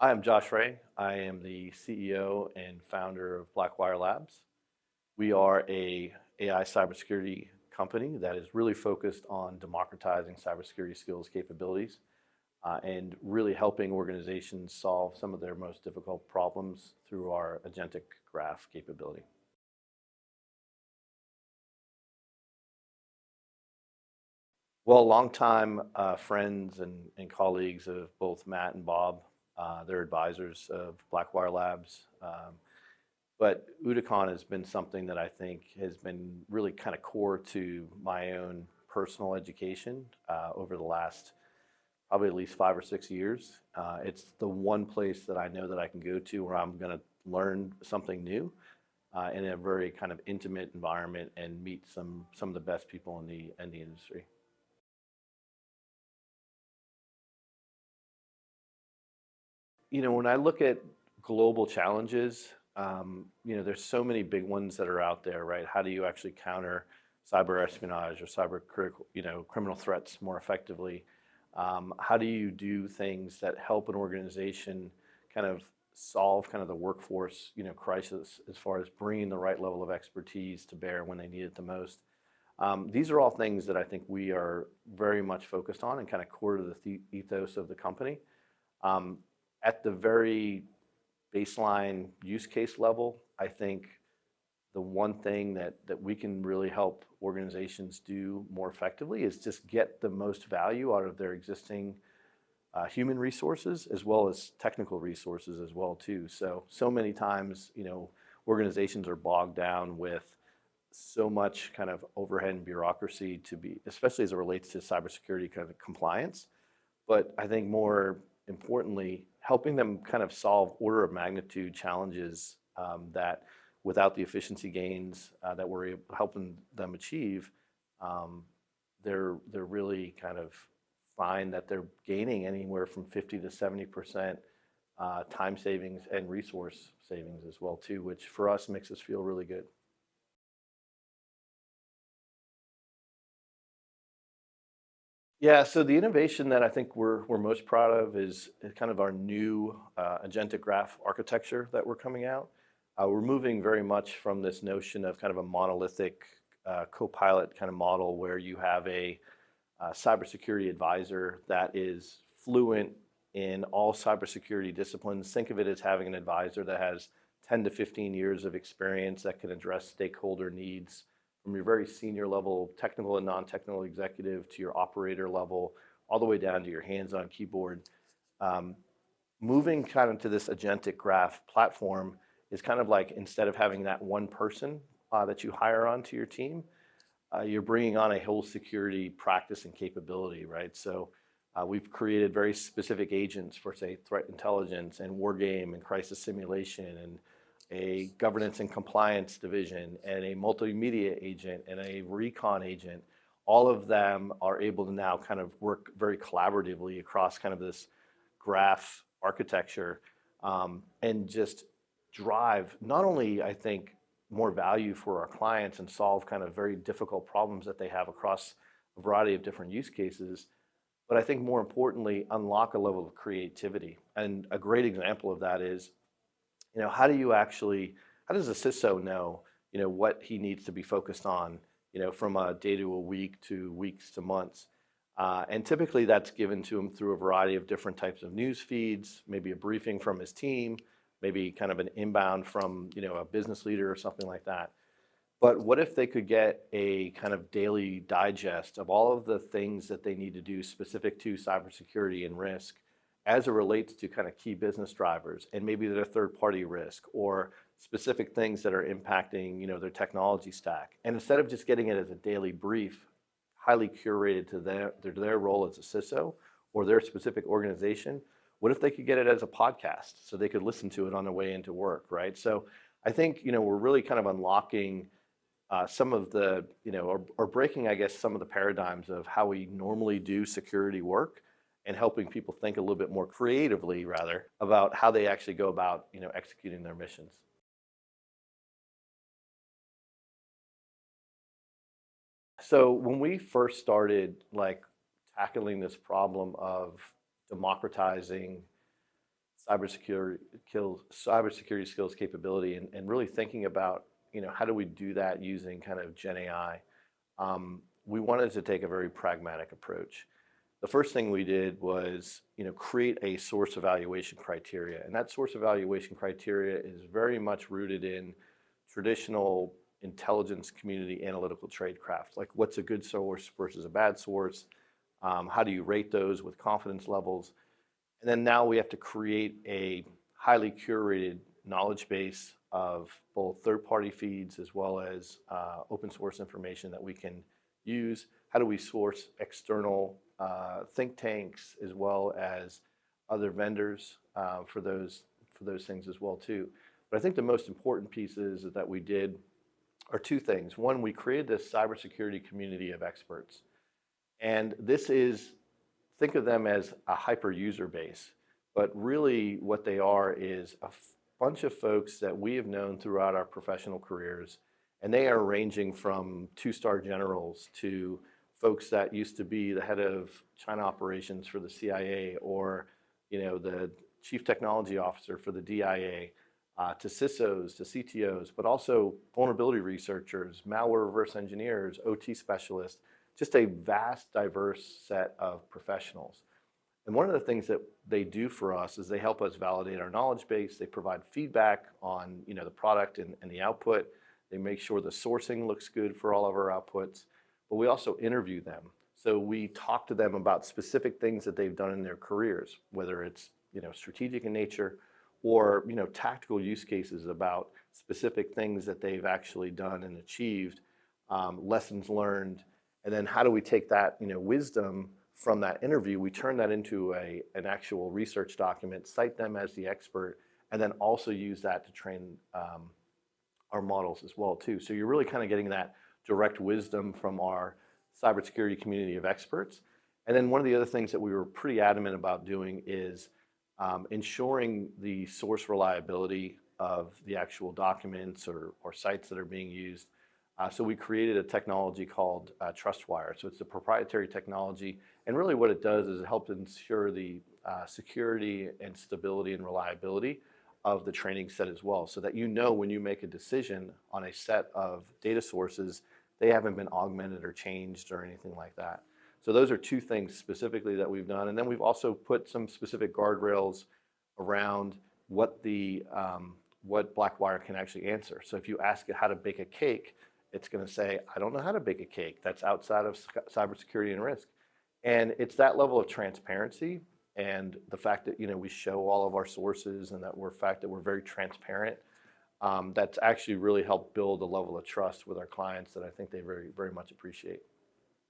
I am Josh Ray. I am the CEO and founder of Blackwire Labs. We are a AI cybersecurity company that is really focused on democratizing cybersecurity skills capabilities and really helping organizations solve some of their most difficult problems through our agentic graph capability. Well, longtime friends and colleagues of both Matt and Bob, they're advisors of Blackwire Labs. But OODAcon has been something that I think has been really kind of core to my own personal education over the last probably at least 5 or 6 years. It's the one place that I know that I can go to where I'm going to learn something new in a very kind of intimate environment and meet some of the best people in the industry. When I look at global challenges, there's so many big ones that are out there, right? How do you actually counter cyber espionage or cyber critical, criminal threats more effectively? How do you do things that help an organization kind of solve kind of the workforce, crisis as far as bringing the right level of expertise to bear when they need it the most? These are all things that I think we are very much focused on and kind of core to the ethos of the company. At the very baseline use case level, I think the one thing that we can really help organizations do more effectively is just get the most value out of their existing human resources as well as technical resources as well too. So many times, organizations are bogged down with so much kind of overhead and bureaucracy to be, especially as it relates to cybersecurity kind of compliance. But I think more importantly, helping them kind of solve order of magnitude challenges that without the efficiency gains that we're helping them achieve, they're really kind of find that they're gaining anywhere from 50 to 70% time savings and resource savings as well too, which for us makes us feel really good. Yeah, so the innovation that I think we're most proud of is kind of our new agentic graph architecture that we're coming out. We're moving very much from this notion of kind of a monolithic copilot kind of model where you have a cybersecurity advisor that is fluent in all cybersecurity disciplines. Think of it as having an advisor that has 10 to 15 years of experience that can address stakeholder needs from your very senior level, technical and non-technical executive to your operator level, all the way down to your hands-on keyboard. Moving kind of to this agentic graph platform is kind of like instead of having that one person that you hire onto your team, you're bringing on a whole security practice and capability, right? So we've created very specific agents for, say, threat intelligence and war game and crisis simulation and a governance and compliance division and a multimedia agent and a recon agent. All of them are able to now kind of work very collaboratively across kind of this graph architecture and just drive not only, I think, more value for our clients and solve kind of very difficult problems that they have across a variety of different use cases, but I think more importantly, unlock a level of creativity. And a great example of that is, how does a CISO know, what he needs to be focused on, from a day to a week to weeks to months? And typically that's given to him through a variety of different types of news feeds, maybe a briefing from his team, maybe kind of an inbound from, a business leader or something like that. But what if they could get a kind of daily digest of all of the things that they need to do specific to cybersecurity and risk as it relates to kind of key business drivers and maybe their third-party risk or specific things that are impacting, their technology stack. And instead of just getting it as a daily brief, highly curated to their role as a CISO or their specific organization, what if they could get it as a podcast so they could listen to it on their way into work, right? So I think, we're really kind of unlocking some of the, or breaking, I guess, some of the paradigms of how we normally do security work and helping people think a little bit more creatively, rather, about how they actually go about, executing their missions. So when we first started, tackling this problem of democratizing cybersecurity skills capability, and really thinking about, how do we do that using kind of Gen AI. We wanted to take a very pragmatic approach. The first thing we did was, create a source evaluation criteria, and that source evaluation criteria is very much rooted in traditional intelligence community analytical tradecraft, like what's a good source versus a bad source, how do you rate those with confidence levels, and then now we have to create a highly curated knowledge base of both third-party feeds as well as open source information that we can use. How do we source external think tanks as well as other vendors for those things as well too. But I think the most important pieces that we did are two things. One, we created this cybersecurity community of experts, and this is, think of them as a hyper user base, but really what they are is a bunch of folks that we have known throughout our professional careers, and they are ranging from 2-star generals to folks that used to be the head of China operations for the CIA, or the chief technology officer for the DIA, to CISOs, to CTOs, but also vulnerability researchers, malware reverse engineers, OT specialists, just a vast, diverse set of professionals. And one of the things that they do for us is they help us validate our knowledge base. They provide feedback on the product and the output. They make sure the sourcing looks good for all of our outputs. But we also interview them. So we talk to them about specific things that they've done in their careers, whether it's strategic in nature or tactical use cases about specific things that they've actually done and achieved, lessons learned, and then how do we take that wisdom from that interview, we turn that into an actual research document, cite them as the expert, and then also use that to train our models as well too. So you're really kind of getting that direct wisdom from our cybersecurity community of experts. And then one of the other things that we were pretty adamant about doing is ensuring the source reliability of the actual documents or sites that are being used. So we created a technology called TrustWire. So it's a proprietary technology, and really what it does is it helps ensure the security and stability and reliability of the training set as well, so that when you make a decision on a set of data sources, they haven't been augmented or changed or anything like that. So those are two things specifically that we've done. And then we've also put some specific guardrails around what Blackwire can actually answer. So if you ask it how to bake a cake, it's going to say, I don't know how to bake a cake. That's outside of cybersecurity and risk. And it's that level of transparency and the fact that we show all of our sources and that we're very transparent. That's actually really helped build a level of trust with our clients that I think they very, very much appreciate.